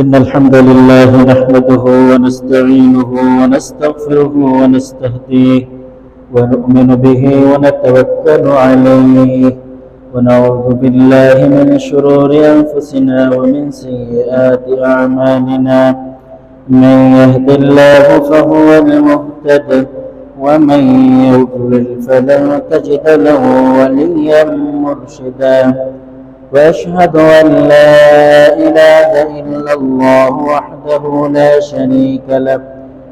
إن الحمد لله نحمده ونستعينه ونستغفره ونستهديه ونؤمن به ونتوكل عليه ونعوذ بالله من شرور أنفسنا ومن سيئات أعمالنا من يهد الله فهو المهتد ومن يضلل فلن تجد له وليا مرشدا وأشهد أن لا إله إلا الله وحده لا شريك له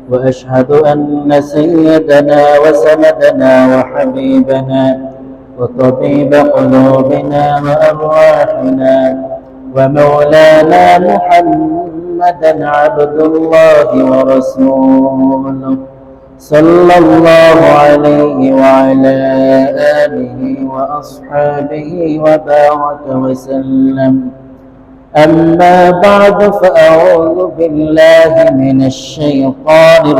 وأشهد أن سيدنا وسندنا وحبيبنا وطبيب قلوبنا وأرواحنا ومولانا محمدا عبد الله ورسوله صلى الله عليه وعلى آله وأصحابه وبارك وسلم أما بعد فأعوذ بالله من الشيطان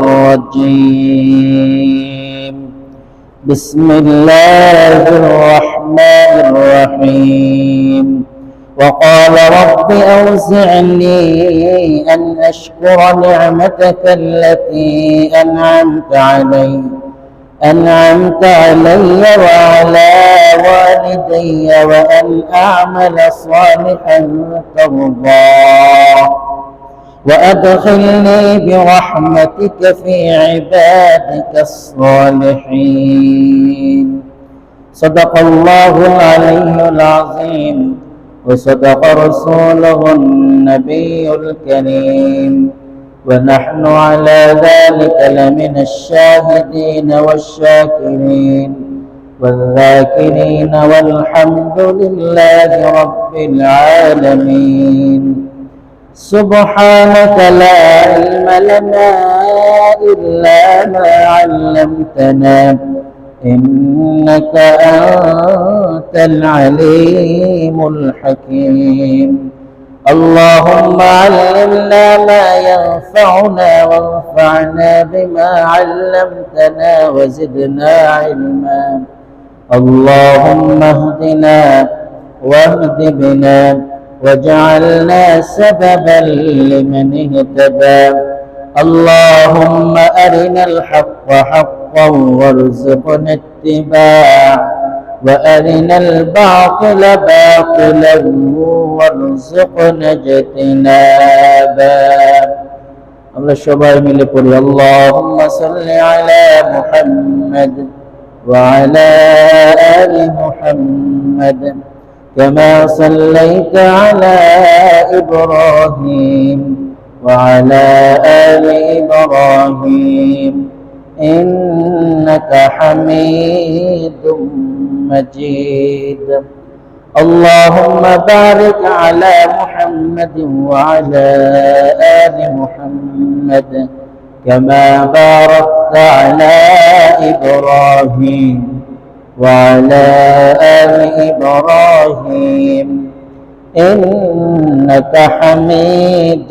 الرجيم بسم الله الرحمن الرحيم وقال رب أوزعني أن أشكر نعمتك التي أنعمت علي وعلى والدي وأن أعمل صالحا ترضاه وأدخلني برحمتك في عبادك الصالحين صدق الله العلي العظيم وصدق رسوله النبي الكريم ونحن على ذلك لمن الشاهدين والشاكرين والذاكرين والحمد لله رب العالمين سبحانك لا علم لنا إلا ما علمتنا إنك أنت العليم الحكيم اللهم علمنا ما ينفعنا وانفعنا بما علمتنا وزدنا علما اللهم اهدنا واهد بنا واجعلنا سببا لمن اهتدى اللهم أرنا الحق حقا وارزقنا اتباعه وأرنا الباطل باطلا وارزقنا اجتنابه আমরা সবাই মিলে পড়ি اللهم صل على محمد وعلى آل محمد كما صليت على إبراهيم وعلى آل إبراهيم إنك حميد مجيد اللهم بارك على محمد وعلى آل محمد كما باركت على إبراهيم وعلى آل إبراهيم إنك حميد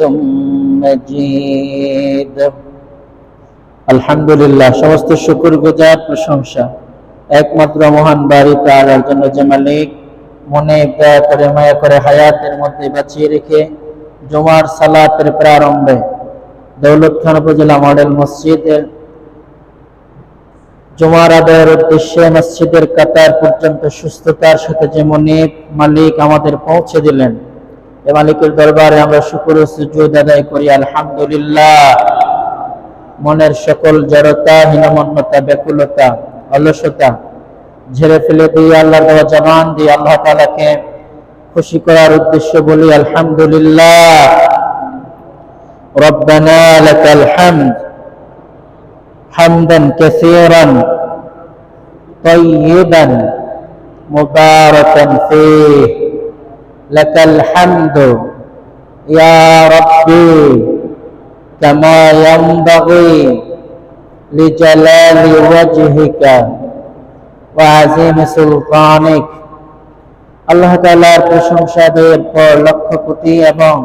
مجيد আলহামদুলিল্লাহ সমস্ত শুকরগুজার প্রশংসা একমাত্র মহান বাড়ি তাআলার জন্য যে মালিক মনে দয়া করে মায়া করে হায়াতের মধ্যে বাঁচিয়ে রেখে জুমার সালাতের প্রারম্ভে দৌলতখান উপজেলা মডেল মসজিদের জুমার আদায়ের উদ্দেশ্যে মসজিদের কাতার পর্যন্ত সুস্থতার সাথে যে মনিব মালিক আমাদের পৌঁছে দিলেন এ মালিকের দরবারে আমরা শুকর ও সুজুদ আদায় করি আলহামদুলিল্লাহ মনের সকল জড়তা হীনমন্যতা ব্যাকুলতা অলসতা ঝেড়ে ফেলে দিয়ে আল্লাহর দেওয়া জবান দিয়ে আল্লাহ তাআলাকে খুশি করার উদ্দেশ্য বলি আলহামদুলিল্লাহ রব্বানা লাকাল হামদ হামদান কাসীরান তাইয়িবান মুবারাকান ফীহি লাকাল হামদু ইয়া রাব্বি كما ينبغي لجلال وجهك وعظيم سلطانك আল্লাহ তাআলার প্রশংসা দেওয়ার পর লক্ষ কোটি এবং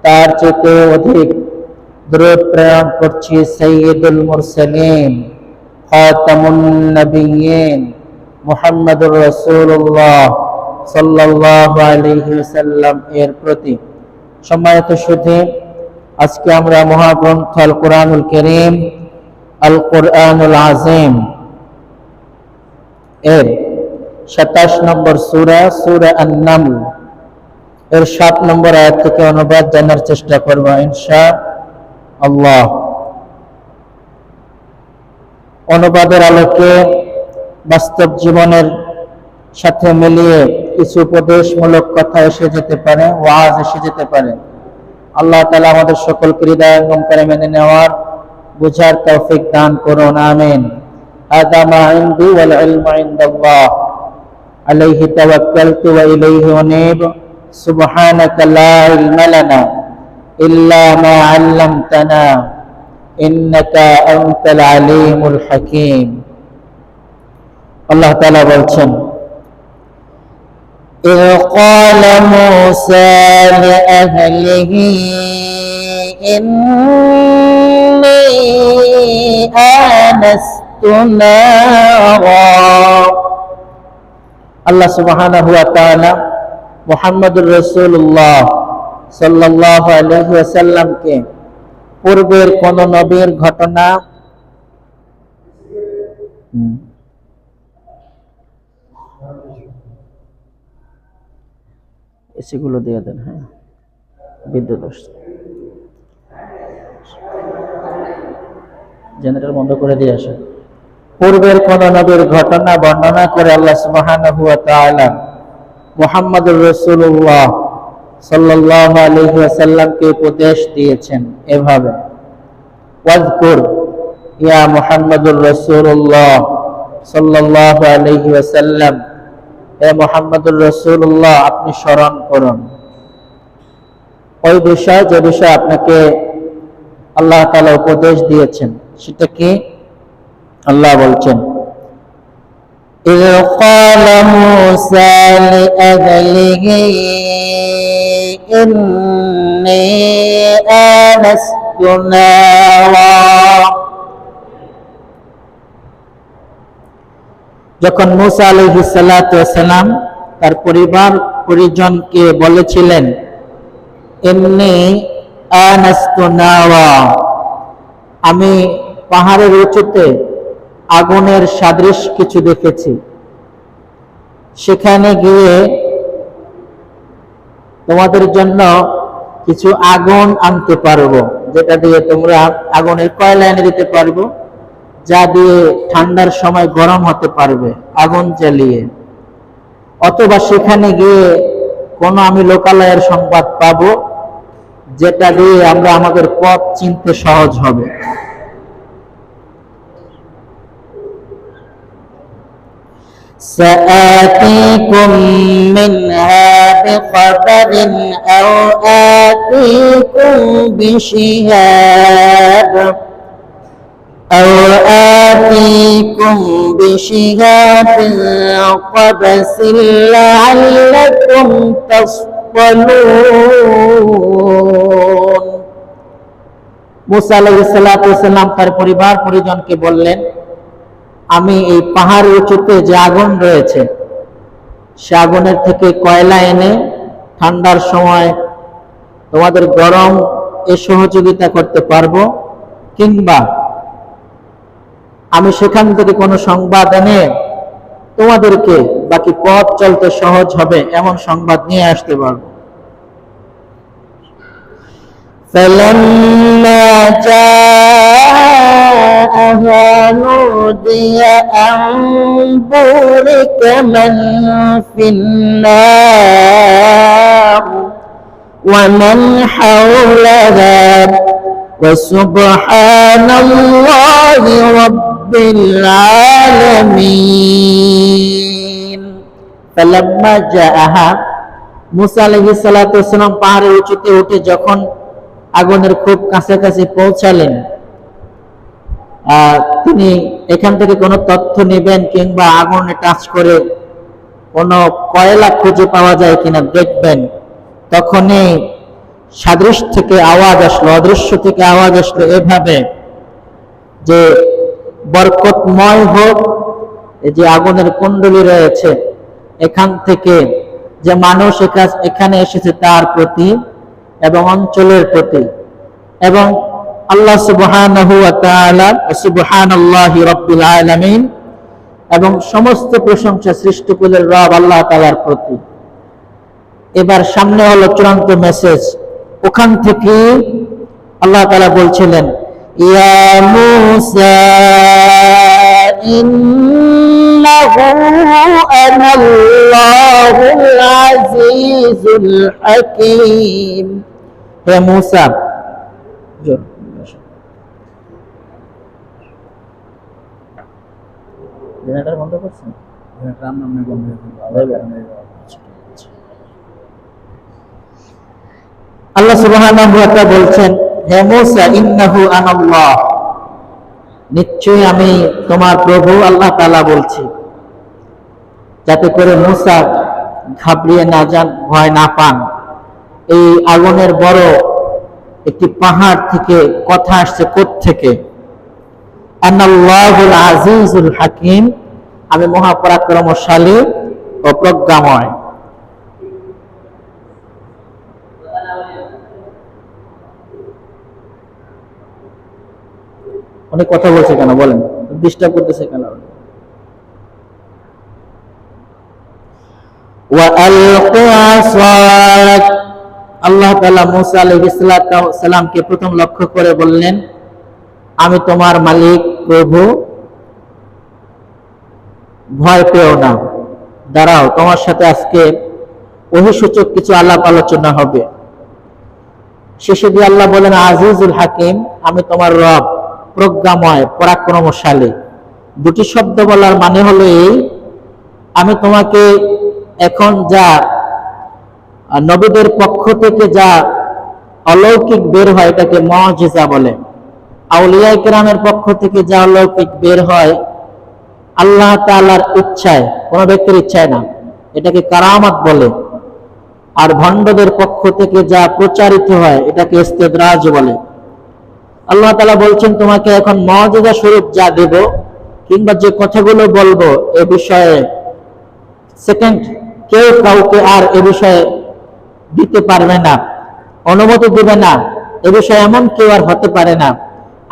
তার চেয়ে অধিক দরুদ প্রেরণ করছি সাইয়্যিদুল মুরসালিন খাতামুন নবিয়্যিন মুহাম্মদুর রাসূলুল্লাহ সাল্লাল্লাহু আলাইহি ওয়াসাল্লাম এর প্রতি সম্মানিত সুধী, আজকে আমরা মহাগ্রন্থ আল কোরআনুল কারীম, আল কোরআনুল আযীম এর 27 নম্বর সূরা, সূরা আন-নামল এর 7 নম্বর আয়াত থেকে অনুবাদ জানার চেষ্টা করব ইনশাআল্লাহ। অনুবাদের আলোকে বাস্তব জীবনের সাথে মিলিয়ে কিছু উপদেশমূলক কথা এসে যেতে পারে, ওয়াজ এসে যেতে পারে। আল্লাহ তাআলা আমাদের সকলকে হৃদয়ঙ্গম করে মেনে নেওয়ার, বুঝার তৌফিক দান করুন, আমিন। হাদা মা ইনদি ওয়াল ইলমু ইনদাল্লাহ, আলাইহি তাওয়াক্কালতু ওয়া ইলাইহি উনীব, সুবহানাকা লা ইলমা লানা ইল্লা মা 'আল্লামতানা ইন্নাকা আনতাল আলিমুল হাকীম। আল্লাহ তাআলা বলছেন, إذ قال موسى لأهله إني آنست نارا। আল্লাহ সুবহানাহু ওয়া তাআলা মুহাম্মদুর রাসূলুল্লাহ সাল্লাল্লাহু আলাইহি ওয়াসাল্লামকে পূর্বের কোন নবীর ঘটনা এসিগুলো দিয়ে দেন, হ্যাঁ, বিদ্যুৎ আসছে, জেনারেটর বন্ধ করে দিয়ে আসে। পূর্বের কোন নবীর ঘটনা বর্ণনা করে আল্লাহ সুবহানাহু ওয়া তাআলা মুহাম্মদুর রাসূলুল্লাহ সাল্লাল্লাহু আলাইহি ওয়াসাল্লামকে উপদেশ দিয়েছেন এভাবে, ওয়াজকুর ইয়া মুহাম্মদুর রাসূলুল্লাহ সাল্লাল্লাহু আলাইহি ওয়াসাল্লাম, হে মুহাম্মদুর রাসূলুল্লাহ, আপনি স্মরণ করুন ওই বিষয় যে বিষয় আপনাকে আল্লাহ তাআলা উপদেশ দিয়েছেন। সেটা কি? আল্লাহ বলছেন, إذ قال موسى لأهله إني آنست نارا। যখন মূসা আলাইহিস সালাতু ওয়াস সালাম তার পরিবার পরিজনকে বলেছিলেন, ইন্নী আনাস্তু নারা, আমি পাহাড়ের উঁচুতে আগুনের সাদৃশ কিছু দেখেছি, সেখানে গিয়ে তোমাদের জন্য কিছু আগুন আনতে পারবো, যেটা দিয়ে তোমরা আগুনের কয়লা এনে দিতে পারবো, যা দিয়ে ঠান্ডার সময় গরম হতে পারবে আগুন জ্বালিয়ে। অথবা সেখানে গিয়ে কোনো আমি লোকালয়ের সংবাদ পাবো, যেটা দিয়ে আমরা আমাদের পথ চিনতে সহজ হবে। سآتيكم منها بخبر أو آتيكم بشهاب قبس لعلكم تصطلون। মূসা আলাইহিস সালাতু ওয়াস সালাম তার পরিবার পরিজনকে বললেন, আমি এই পাহাড়ের উঁচুতে যে আগুন রয়েছে, সে আগুনের থেকে কয়লা এনে ঠান্ডার সময় তোমাদের গরম এ সহযোগিতা করতে পারবো, কিংবা আমি সেখান থেকে কোনো সংবাদ এনে তোমাদেরকে বাকি পথ চলতে সহজ হবে এমন সংবাদ নিয়ে আসতে পারবো। فلما جاءها نودي أن بورك من في النار ومن حولها وسبحان الله رب العالمين। فلما جاءها, মূসা আলাইহিস সালাতু ওয়াস সালাম পাহাড়ের উঁচুতে উঠে যখন আগুনের খুব কাছাকাছি পৌঁছালেন, তিনি এখান থেকে কোনো তথ্য নেবেন কিংবা আগুনে টাচ করে কোনো কয়লা খুঁজে পাওয়া যায় কিনা দেখবেন, তখনই সাদৃশ্য থেকে আওয়াজ আসলো, অদৃশ্য থেকে আওয়াজ আসলো এভাবে যে, বরকতময় হোক এই যে আগুনের কুণ্ডলী রয়েছে, এখান থেকে যে মানুষ এখানে এসেছে তার প্রতি এবং অঞ্চলের প্রতি, এবং আল্লাহ সুবহানাহু ওয়া তাআলা সুবহানাল্লাহি রাব্বিল আলামিন এবং সমস্ত প্রশংসা সৃষ্টিকুলের রব আল্লাহ তাআলার প্রতি। এবার সামনে হলো চূড়ান্ত মেসেজ। ওখান থেকে আল্লাহ তাআলা বলছিলেন, ইয়া মূসা ইন্নাহু আনাল্লাহুল আজিজুল হাকীম। হে মূসা, জেনারেটর বন্ধ করছেন? আল্লাহ সুবহানাহু ওয়া তাআলা বলছেন, হে মূসা ইন্নাহু আনাল্লাহ, নিশ্চয়ই আমি তোমার প্রভু আল্লাহ তাআলা বলছি, যাতে করে মূসা ঘাবড়িয়ে না যান, ভয় না পান। এই আগুনের বড় একটি পাহাড় থেকে কথা আসছে কোত্থেকে? আনাল্লাহুল আজিজুল হাকীম, আমি মহাপরাক্রমশালী ও প্রজ্ঞাময়। অনেক কথা বলছে কেন বলেন? ডিস্টার্ব করতেছে কেন? আল্লাহ তাআলা মূসা আলাইহিস সালামকে প্রথম লক্ষ্য করে বললেন, আমি তোমার মালিক প্রভু, ভয় পেও না, দাঁড়াও, তোমার সাথে আজকে ওহীসূচক কিছু আলাপ আলোচনা হবে। শেষে দিয়ে আল্লাহ বলেন, আজিজুল হাকিম, আমি তোমার রব, প্রজ্ঞাময়, পরাক্রমশালী। দুটি শব্দ বলার মানে হলো এই, আমি তোমাকে এখন যা নবীদের পক্ষ থেকে যা অলৌকিক বের হয় এটাকে মুআজিজা বলে, আউলিয়া কিরামের পক্ষ থেকে যা অলৌকিক বের হয় আল্লাহ তাআলার ইচ্ছায়, কোন ব্যক্তির ইচ্ছায় না, এটাকে কারামাত বলে। আর ভণ্ডদের পক্ষ থেকে যা প্রচারিত হয় এটাকে ইস্তেদরাজ বলে। আল্লাহ তাআলা বলছেন, তোমাকে এখন মুআজিজা স্বরূপ যা দেব কিংবা যে কথাগুলো বলবো এ বিষয়ে সেকেন্ড কেউ কাউকে আর এ বিষয়ে দিতে পারবে না, অনুমতি দেবে না, এ বিষয়ে এমন কেউ আর হতে পারে না,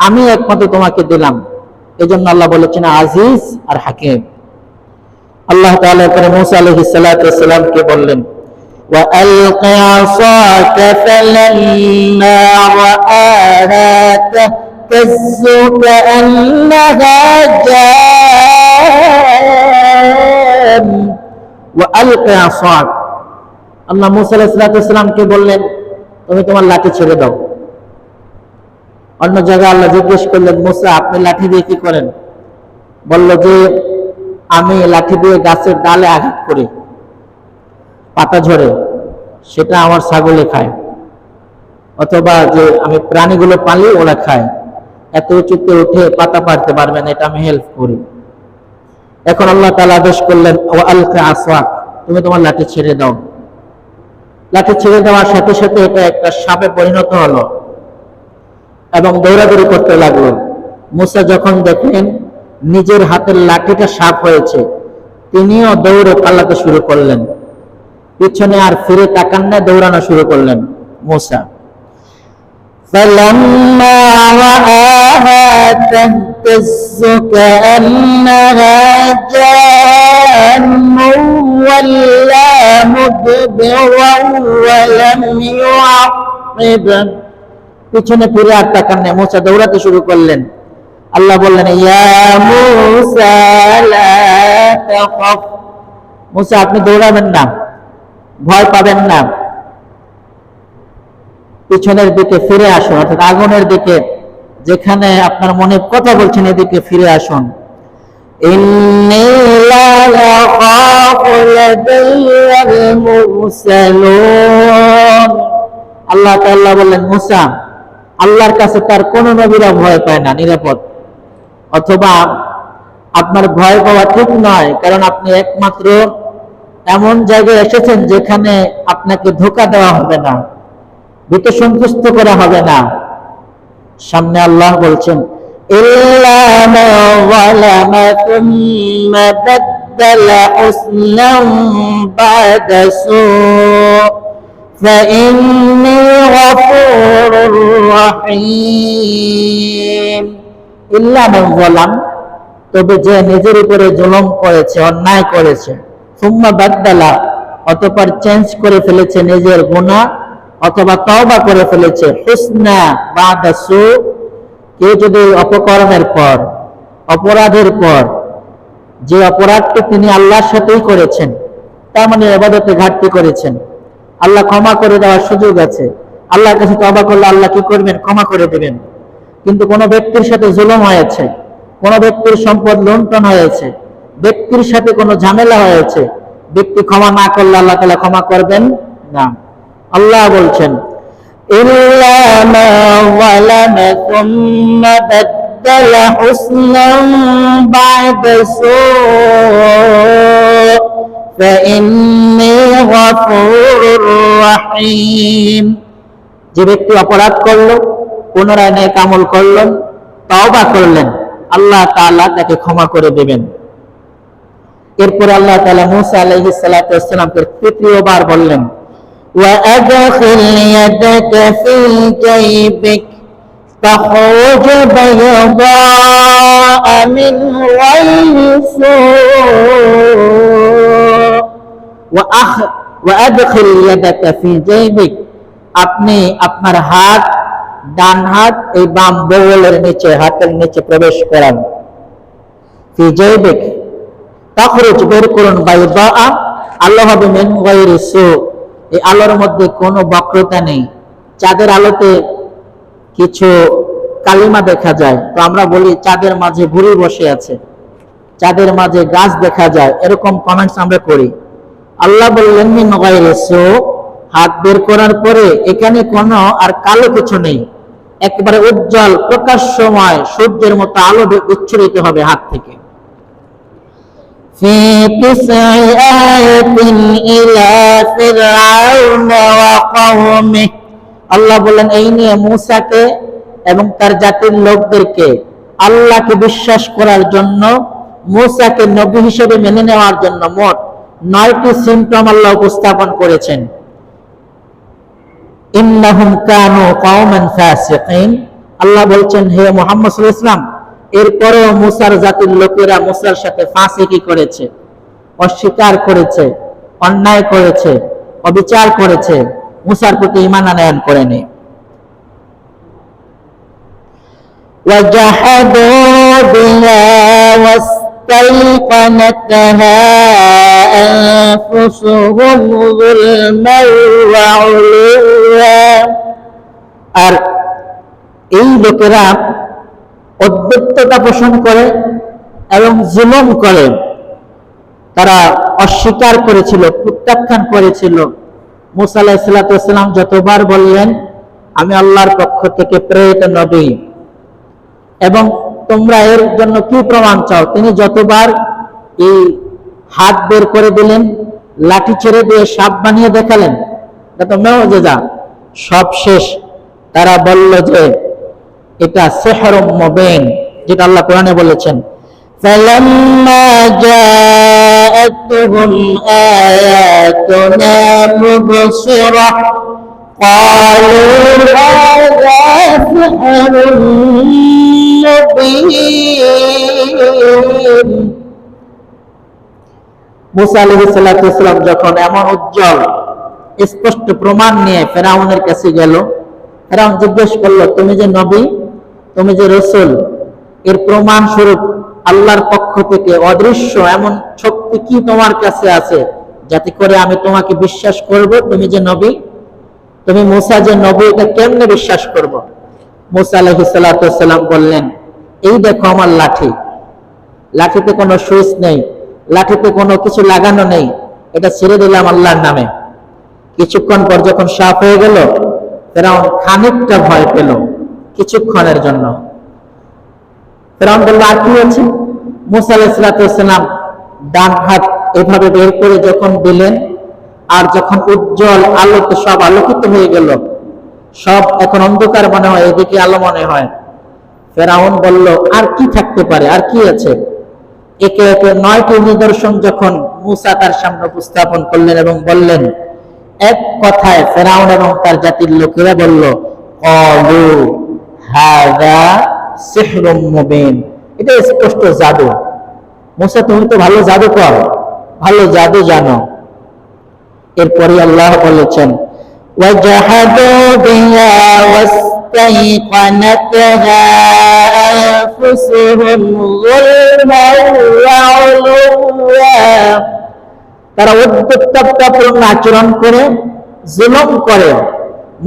আমি একমাত্র তোমাকে দিলাম। এই জন্য আল্লাহ বলেছেন আজিজ আর হাকিম। আল্লাহ তাআলা পরে মূসা আলাইহিস সালাতু ওয়াস সালামকে বললেন, ওয়া আলকি আসাকা ফালাম্মা রাআহা তাহতাজ্জু কাআন্নাহা জান ওয়া আলকি আসাক। আল্লাহ মূসা আলাইহিস সালাতু ওয়াস সালামকে বললেন, তুমি তোমার লাঠি ছেড়ে দাও। অন্য জায়গায় আল্লাহ জিজ্ঞেস করলেন, মূসা আপনি লাঠি দিয়ে কি করেন? বলল যে আমি লাঠি দিয়ে গাছের ডালে আঘাত করি, পাতা ঝরে, সেটা আমার ছাগলে খায়, অথবা যে আমি প্রাণীগুলো পালি ওরা খায়, এত উঁচুতে উঠে পাতা পারতে পারবে না, এটা আমি হেল্প করি। এখন আল্লাহ তাআলা আদেশ করলেন, ওয়া আলকি আসাক, তুমি তোমার লাঠি ছেড়ে দাও। লাঠি ছেড়ে দেওয়ার সাথে সাথে এটা একটা সাপে পরিণত হলো এবং দৌড়াদৌড়ি করতে লাগলো। মূসা যখন দেখলেন নিজের হাতের লাঠিটা সাপ হয়েছে, তিনিও দৌড়ে পালাতে শুরু করলেন, পিছনে আর ফিরে তাকান না, দৌড়ানো শুরু করলেন মূসা। فَلَمَّا رَآهَا تَهْتَزُّ كَأَنَّهَا جَانٌّ وَلَّى مُدْبِرًا وَلَمْ يُعَقِّبْ। পিছনে ফিরে আর তাকান না, মূসা দৌড়াতে শুরু করলেন। আল্লাহ বললেন, ইয়া মূসা লা তাখাফ, মূসা আপনি দৌড়াবেন না, ভয় পাবেন না, পিছনের দিকে ফিরে আসুন, অর্থাৎ আগুনের দিকে, যেখানে আপনার মনে কথা বলছেন এদিকে ফিরে আসুন। ইন্নী লা আখাফু লাদাইয়াল মুরসালুন। আল্লাহ তাআলা বললেন, মূসা আল্লাহর কাছে তার কোন নবীরা ভয় পায় না, নিরাপদ। অথবা আপনার ভয় পাওয়া ঠিক নয়, কারণ আপনি একমাত্র এমন জায়গায় এসেছেন যেখানে আপনাকে ধোঁকা দেওয়া হবে না, ভীত সন্তুষ্ট করা হবে না। সামনে আল্লাহ বলছেন, ইল্লা মা যালামা সুম্মা বাদদালা হুসনান বা'দা সূ' فإني غفور رحيم إلا من ظلم তবে যে নিজের উপরে জুলুম করেছে, অন্যায় করেছে, সুম্মা বাদদালা অতঃপর চেঞ্জ করে ফেলেছে নিজের গুনাহ অথবা তওবা করে ফেলেছে, হুসনা বাদা সু, কেউ যদি অপকর্মের পর, অপরাধের পর, যে অপরাধটি তিনি আল্লাহর সাথেই করেছেন, তার মানে ইবাদতে ঘাটতি করেছেন, আল্লাহ ক্ষমা করে দেওয়ার সুযোগ আছে, আল্লাহর কাছে তওবা করলে আল্লাহ কি করবেন? ক্ষমা করে দেবেন। কিন্তু কোন ব্যক্তির সাথে জুলুম হয়েছে, কোন ব্যক্তির সম্পদ লুণ্ঠন হয়েছে, ব্যক্তির সাথে কোনো ঝামেলা হয়েছে, ব্যক্তি ক্ষমা না করলে আল্লাহ তাআলা ক্ষমা করবেন না। আল্লাহ বলছেন ইল্লা মা যালামা সুম্মা বাদদালা হুসনান বা'দা সূ' ফাইন্নী গফুরুর রহিম। যে ব্যক্তি অপরাধ করলো, পুনরায় নেক আমল করলেন, তওবা করলেন, আল্লাহ তাআলা তাকে ক্ষমা করে দেবেন। এরপর আল্লাহ তাআলা মূসা আলাইহিস সালাতু ওয়াস সালামকে তৃতীয়বার বললেন وأدخل يدك في جيبك تخرج بيضاء من غير سوء وأدخل يدك في جيبك আপনি আপনার হাত, ডান হাত এই বাম বগলের নিচে, হাতের নিচে প্রবেশ করান। ফি জাইবিক তাখরুজ, বের করুন, বাইদা, আলো হবে, মিন গায়রি সু, এই আলোর মধ্যে কোনো বক্রতা নেই। চাঁদের আলোতে কিছু কালিমা দেখা যায়, তো আমরা বলি চাঁদের মাঝে বুড়ি বসে আছে, চাঁদের মাঝে গাছ দেখা যায়, এরকম কমেন্টস আমরা করি। আল্লাহ বললেন মিন গায়রি সু, হাত বের করার পরে এখানে কোনো আর কালো কিছু নেই, একেবারে উজ্জ্বল প্রকাশময় সূর্যের মতো আলো উচ্ছরিত হবে হাত থেকে। في 9 آيات إلى فرعون وقومه, আল্লাহ বলেন এই নিয়ে মূসাকে এবং তার জাতির লোকদেরকে আল্লাহকে বিশ্বাস করার জন্য, মূসাকে নবী হিসেবে মেনে নেওয়ার জন্য মোট 9টি সিম্পটম আল্লাহ উপস্থাপন করেছেন। ইন্নাহুম কানু কওমান ফাসিকিন, আল্লাহ বলছেন হে মুহাম্মদ সাল্লাল্লাহু আলাইহি ওয়াসাল্লাম, এরপরেও মূসার জাতির লোকেরা মূসার সাথে ফাসিকি করেছে, অস্বীকার করেছে, অন্যায় করেছে, অবিচার করেছে, মূসার প্রতি ঈমান আনয়ন করেনি। ওয়াজাহাদু বিহা ওয়াস্তাইকানাতহা আনফুসুহুম যুলমান ওয়া উলুওয়া, আর এই লোকেরা অদ্বৈততা পোষণ করে এবং জুলুম করে, তারা অস্বীকার করেছিল, প্রত্যাখ্যান করেছিল। মূসা আলাইহিস সালাতু ওয়াস সালাম যতবার বললেন আমি আল্লাহর পক্ষ থেকে প্রেরিত নবী এবং তোমরা এর জন্য কি প্রমাণ চাও, তিনি যতবার এই হাত বের করে দিলেন, লাঠি ছেড়ে দিয়ে সাপ বানিয়ে দেখালেন, এটা তো মুজিজা। সব শেষ, তারা বলল যে এটা সিহরুম মুবিন, যেটা আল্লাহ কোরআনে বলেছেন ফালাম্মা জাআতুহুম আয়াতুনা মুবসিরা ক্বালু হাযা সিহরুম মুবিন। মূসা আলাইহিস সালাতু ওয়াস সালাম যখন এমন উজ্জ্বল স্পষ্ট প্রমাণ নিয়ে ফেরাউনের কাছে গেল, ফেরাউন জিজ্ঞেস করলো তুমি যে নবী, তুমি যে রাসূল, এর প্রমাণ স্বরূপ আল্লাহর পক্ষ থেকে অদৃশ্য এমন শক্তি কি তোমার কাছে আছে যাতে করে আমি তোমাকে বিশ্বাস করব, তুমি যে নবী, তুমি মূসা যে নবী, এটা কেমনে বিশ্বাস করব? মূসা আলাইহিস সালাতু ওয়াস সালাম বললেন এই দেখো আমার লাঠি, লাঠিতে কোনো সুইচ নেই, লাঠিতে কোনো কিছু লাগানো নেই, এটা ছেড়ে দিলাম আল্লাহর নামে। কিছুক্ষণ পর যখন সাফ হয়ে গেল, ফেরাউন খানিকটা ভয় পেল কিছুক্ষণের জন্য। ফেরাউন বলল আর কি হয়েছে? মূসা আলাইহিস সালাতু ওয়াস সালাম ডান হাত এভাবে বের করে যখন দিলেন, আর যখন উজ্জ্বল আলোতে সব আলোকিত হয়ে গেল, সব এখন অন্ধকার মনে হয়, এদিকে আলো মনে হয়। ফেরাউন বলল আর কি থাকতে পারে, আর কি আছে? একে একে 9টি নিদর্শন যখন মূসা তার সামনে উপস্থাপন করলেন এবং বললেন এক কথায় ফেরাউন এবং তার জাতির লোকেরা বলল, ক্বালু হাযা সিহরুম মুবিন, এটা স্পষ্ট জাদু। মুসা, তুমি তো ভালো জাদুকর, ভালো জাদু জানো। এরপরে আল্লাহ বলেছেন, ওয়াজাহাদু বিহা ওয়াস্তাইকানাতহা আনফুসুহুম যুলমান ওয়া উলুওয়া, তারা উদ্যক্ততাপূর্ণ আচরণ করে, জুলুম করে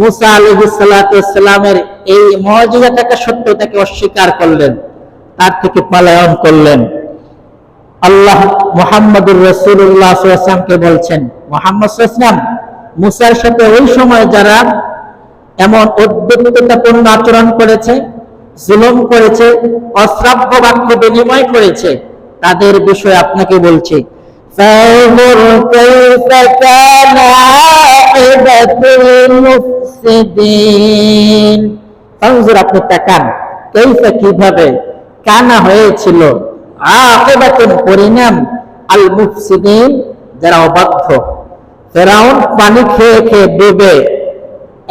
মুসা আলাইহিস সালাতু ওয়াস সালামের এই মুআজিজাটাকে, সত্যটাকে অস্বীকার করলেন, তার থেকে পলায়ন করলেন। আল্লাহ মুহাম্মদুর রাসূলুল্লাহ সাল্লাল্লাহু আলাইহি ওয়াসাল্লামকে বলছেন, মুহাম্মদ সাল্লাল্লাহু আলাইহি ওয়াসাল্লাম, মুসার সাথে ওই সময় যারা এমন উদ্যক্ততাপূর্ণ আচরণ করেছে, জুলুম করেছে, অশ্রাব্য বাক্য বিনিময় করেছে, তাদের বিষয়ে আপনাকে বলছি, ফানজুর কাইফা কানা আকিবাতুল মুফসিদিন, ফানজুর, আপনি তাকান, কাইফা, কিভাবে, কানা হয়েছিল, আকিবাতুল, পরিণাম, আল মুফসিদিন, যারা অবাধ্য। ফেরাউন পানি খেয়ে খেয়ে ডুবে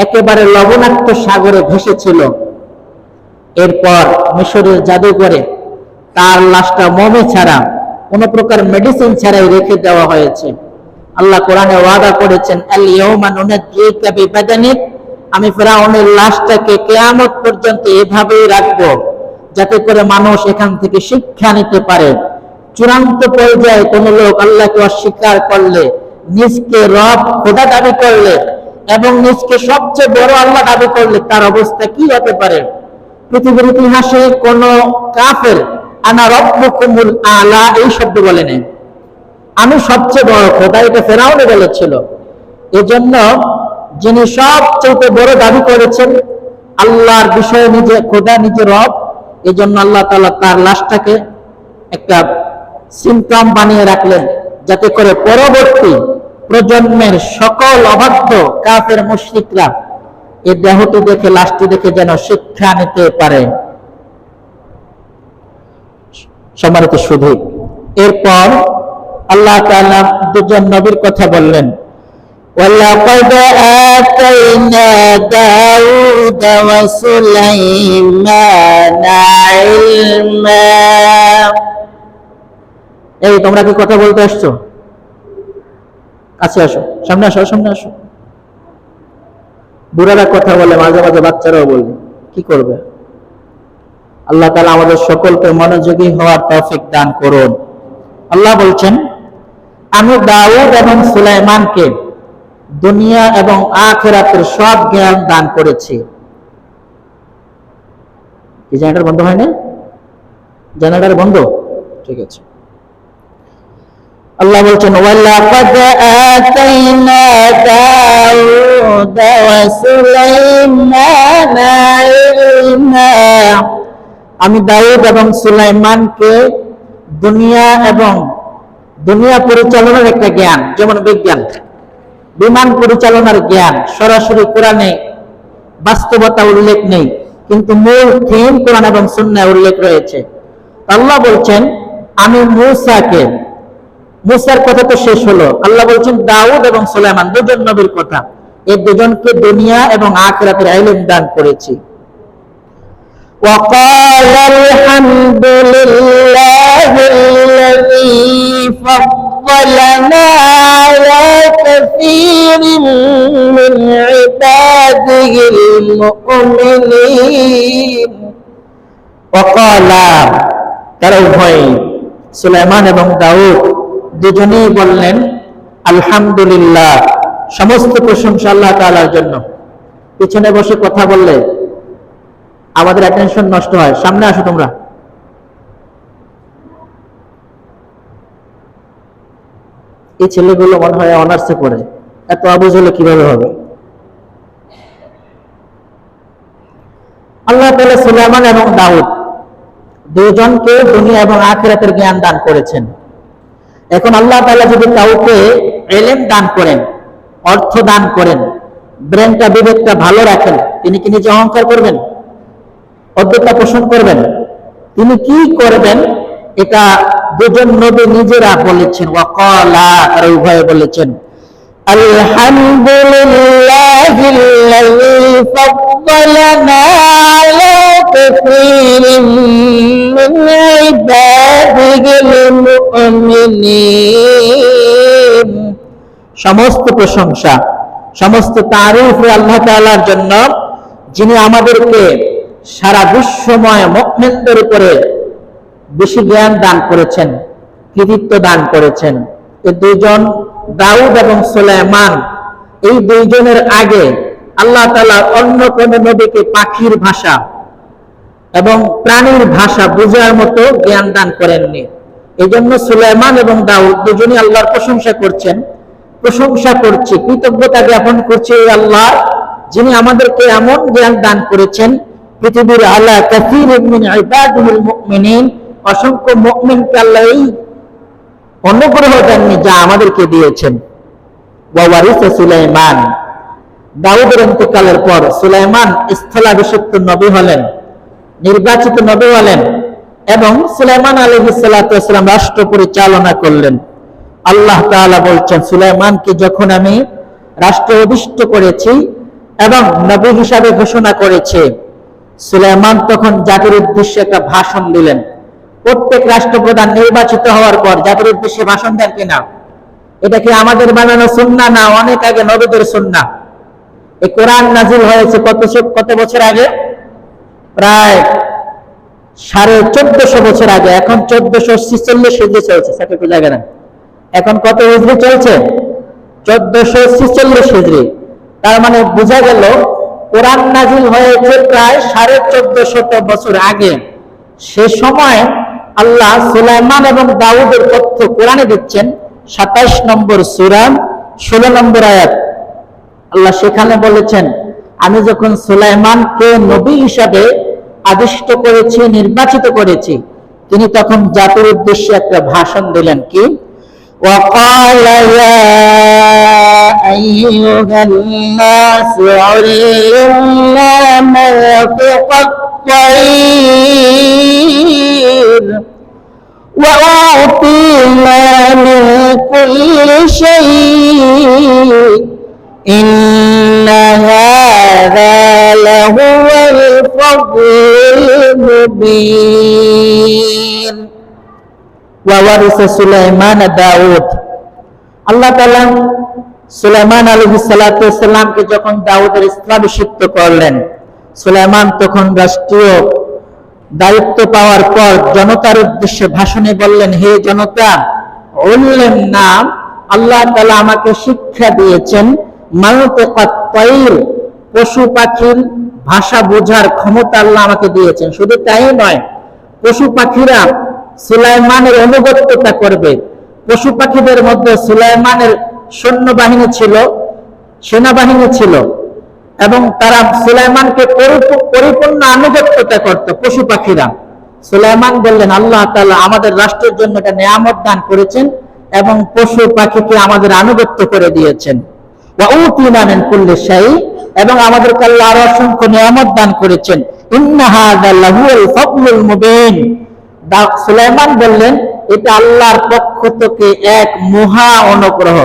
একেবারে লবণাক্ত সাগরে ভেসেছিল। এরপর মিশরের জাদুঘরে তার লাশটা মোমে ছাড়া, কোন প্রকার মেডিসিন ছাড়াই রেখে দেওয়া হয়েছে। আল্লাহ কোরআনে ওয়াদা করেছেন, আল ইয়াউমা নুনাজ্জিকা বিবাদানিক, আমি ফেরাউনের লাশটাকে কিয়ামত পর্যন্ত এভাবেই রাখবো, যাতে করে মানুষ এখান থেকে শিক্ষা নিতে পারে। চূড়ান্ত পর্যায়ে কোন লোক আল্লাহকে অস্বীকার করলে, নিজকে রব খোদা দাবি করলে এবং নিজকে সবচেয়ে বড় আল্লাহ দাবি করলে তার অবস্থা কি হতে পারে? পৃথিবীর ইতিহাসে কোন কাফের আনা রব্বুকুমুল আলা এই শব্দ বলে নেই, আমি সবচেয়ে বড় খোদা, এটা ফেরাউনে বলেছিল। এজন্য যিনি সবচেয়ে বড় দাবি করেছেন, আল্লাহর বিষয়ে নিজে খোদা, নিজে রব, এজন্য আল্লাহ তাআলা তার লাশটাকে একটা সিম্পটম বানিয়ে রাখলেন, যাতে করে পরবর্তী প্রজন্মের সকল অবাধ্য কাফের মুশরিকরা এই দেহটি দেখে, লাশটি দেখে যেন শিক্ষা নিতে পারে। সম্মানিত শুধু, এরপর আল্লাহ তাআলা দুজন নবীর কথা বললেন, ওয়ালাকাদ আতাইনা দাউদা ওয়া সুলাইমানা ইলমা। এই তোমরা কি কথা বলতে আসছো? কাছে আসো, সামনে আসো, সামনে আসো। বুড়ারা কথা বলে, মাঝে মাঝে বাচ্চারাও বলে, কি করবে? আল্লাহ তাআলা আমাদের সকলকে মনোযোগী হওয়ার তৌফিক দান করুন। আল্লাহ বলছেন, আমি দাউদ এবং সুলাইমানকে দুনিয়া এবং আখিরাতের সব জ্ঞান দান করেছি। এই জেনারেটর বন্ধ হয় না? জেনারেটর বন্ধ, ঠিক আছে। আল্লাহ বলছেন, ওয়ালাকাদ আতাইনা দাউদা ওয়া সুলাইমানা ইলমা, আমি দাউদ এবং সুলাইমানকে দুনিয়া এবং দুনিয়া পরিচালনার একটা জ্ঞান, যেমন বিজ্ঞান, বিমান পরিচালনার জ্ঞান। সরাসরি কোরআনে বাস্তবতা উল্লেখ নেই, কিন্তু মূল থিম কোরআন এবং সুন্নাহয় উল্লেখ রয়েছে। আল্লাহ বলছেন, আমি মূসাকে, মূসার কথা তো শেষ হলো, আল্লাহ বলছেন দাউদ এবং সুলাইমান দুজন নবীর কথা, এই দুজনকে দুনিয়া এবং আখিরাতের ইলম দান করেছি। وقال الحمد لله الذي فضلنا على كثير من عباده المؤمنين। وقال, তারা উভয় সুলাইমান এবং দাউদ দুজনেই বললেন, আলহামদুলিল্লাহ, সমস্ত প্রশংসা আল্লাহ তাআলার জন্য। পিছনে বসে কথা বললে আমাদের অ্যাটেনশন নষ্ট হয়, সামনে আসো তোমরা। এই ছেলেগুলো মনে হয় অনার্সে পড়ে, এত আবুজ হলে কিভাবে হবে? আল্লাহ তাআলা সুলাইমান এবং দাউদ দুজনকে দুনিয়া এবং আখিরাতের জ্ঞান দান করেছেন। এখন আল্লাহ তাআলা যদি কাউকে ইলম দান করেন, অর্থ দান করেন, ব্রেনটা, বিবেকটা ভালো রাখেন, তিনি কি নিজে অহংকার করবেন, অদ্যতা পোষণ করবেন? তিনি কি করবেন? এটা দুজন নবী নিজেরা বলেছেন। ওয়াকালা, তারা উভয়ে বলেছেন, আলহামদুলিল্লাহিল্লাযী ফাদ্দালানা আলা কাসীরিন মিন ইবাদিহিল মুমিনিন। সমস্ত প্রশংসা, সমস্ত তারিফ আল্লাহ তাআলার জন্য, যিনি আমাদেরকে সারা বিশ্বময় মুমিনদের উপরে বেশি জ্ঞান দান করেছেন, কৃতিত্ব দান করেছেন। এই দুইজন দাউদ এবং সুলাইমান, এই দুইজনের আগে আল্লাহ তাআলা অন্য কোন নবীকে পাখির ভাষা এবং প্রাণীর ভাষা বোঝার মতো জ্ঞান দান করেননি। এই জন্য সুলাইমান এবং দাউদ দুজনই আল্লাহর প্রশংসা করছেন। প্রশংসা করছি, কৃতজ্ঞতা জ্ঞাপন করছি এই আল্লাহ, যিনি আমাদেরকে এমন জ্ঞান দান করেছেন, পৃথিবীর আলা কাসীরিন মিন ইবাদিহিল মুমিনিন, অসংখ্য মুমিনকে আল্লাহ এই অনুগ্রহ দেননি যা আমাদেরকে দিয়েছেন। ওয়া ওয়ারিসা সুলাইমান, দাউদের ইন্তেকালের পর সুলাইমান স্থলাভিষিক্ত নবী হলেন, নির্বাচিত নবী হলেন, এবং সুলাইমান আলাইহিস সালাতু ওয়াস সালাম রাষ্ট্র পরিচালনা করলেন। আল্লাহ তাআলা বলছেন, সুলাইমানকে যখন আমি রাষ্ট্র অধিষ্ঠ করেছি এবং নবী হিসাবে ঘোষণা করেছি, সুলাইমান তখন জাতির উদ্দেশ্যে একটা ভাষণ দিলেন। প্রত্যেক রাষ্ট্রপ্রধান নির্বাচিত হওয়ার পর জাতির উদ্দেশ্যে ভাষণ দেন কিনা? এটা কি আমাদের বানানো সুন্নাহ না অনেক আগে নবীদের সুন্নাহ? এই কোরআন নাজিল হয়েছে কত বছর আগে? প্রায় 1450 বছর আগে। এখন 1446 হিজরি চলছে, সাথে জায়গা না। এখন কত হিজরি চলছে? 1446 হিজরি। তার মানে বোঝা গেল কোরআন নাজিল হয়েছে প্রায় 1450 বছর আগে। সে সময় আল্লাহ সুলাইমান এবং দাউদের তথ্য কোরআনে দিচ্ছেন। 27 নম্বর সূরা 16 নম্বর আয়াত আল্লাহ সেখানে বলেছেন, আমি যখন সুলাইমানকে নবী হিসাবে আদিষ্ট করেছি, নির্বাচিত করেছি, তিনি তখন জাতির উদ্দেশ্যে একটা ভাষণ দিলেন। কি? وقال يا أيها الناس علمنا منطق الطير وأعطينا من كل شيء إن هذا لهو الفضل المبين ওয়ারিসা সুলাইমান দাউদ। আল্লাহ তাআলা সুলাইমান আলাইহিস সালাতু ওয়াস সালামকে যখন দাউদের স্থলাভিষিক্ত করলেন, সুলাইমান তখন রাষ্ট্রীয় দায়িত্ব পাওয়ার পর জনতার উদ্দেশ্যে ভাষণে বললেন, হে জনতা, উল্লেমনা, আল্লাহ তাআলা আমাকে শিক্ষা দিয়েছেন মানতিকাত তায়র, পশু পাখির ভাষা বোঝার ক্ষমতা আল্লাহ আমাকে দিয়েছেন। শুধু তাই নয়, পশু পাখিরা সুলাইমানের অনুগত্যতা করবে। পশু পাখিদের মধ্যে সুলাইমানের সৈন্যবাহিনী ছিল, সেনাবাহিনী ছিল, এবং তারা সুলাইমানকে পরিপূর্ণ আনুগত্যতা করত। পশু পাখিরা, সুলাইমান বললেন, আল্লাহ তাআলা আমাদের রাষ্ট্রের জন্য একটা নিয়ামত দান করেছেন এবং পশু পাখিকে আমাদের আনুগত্য করে দিয়েছেন। ওয়া উতিনা মিন কুল্লি শাই, এবং আমাদেরকে আল্লাহ আরো অসংখ্য নিয়ামত দান করেছেন। ইন্না হাযা লাহুল ফাদলুল মুবিন। সুলাইমান বললেন, এটা আল্লাহর পক্ষ থেকে এক মহা অনুগ্রহ।